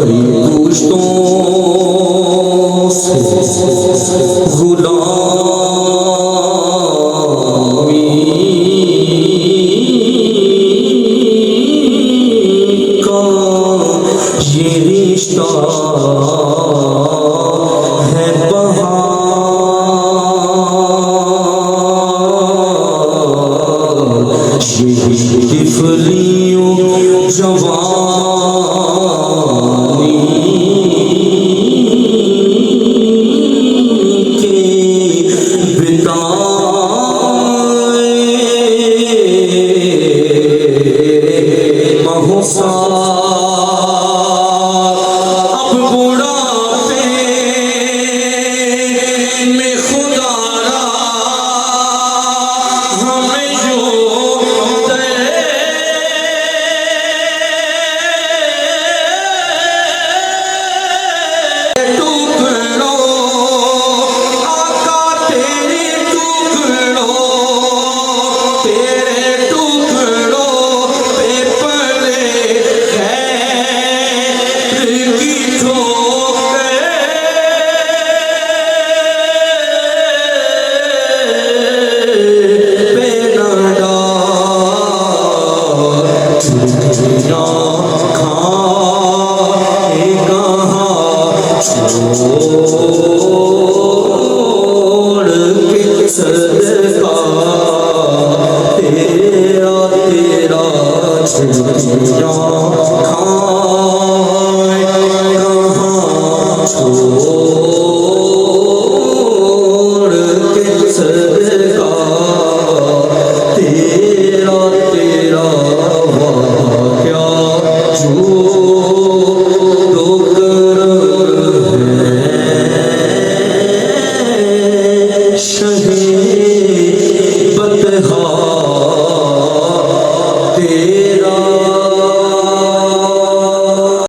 पुश्तों से गुलामी का ये रिश्ता है बहार, ये फलियों जवानी के बिताए महोत्सव अब बुढ़ापे में खुदारा हमें जो सदका तेरा तेरा छुट्टियाँ खाए कहाँ छोड़ के सदका तेरा तेरा वहाँ क्या जो शहे बतहा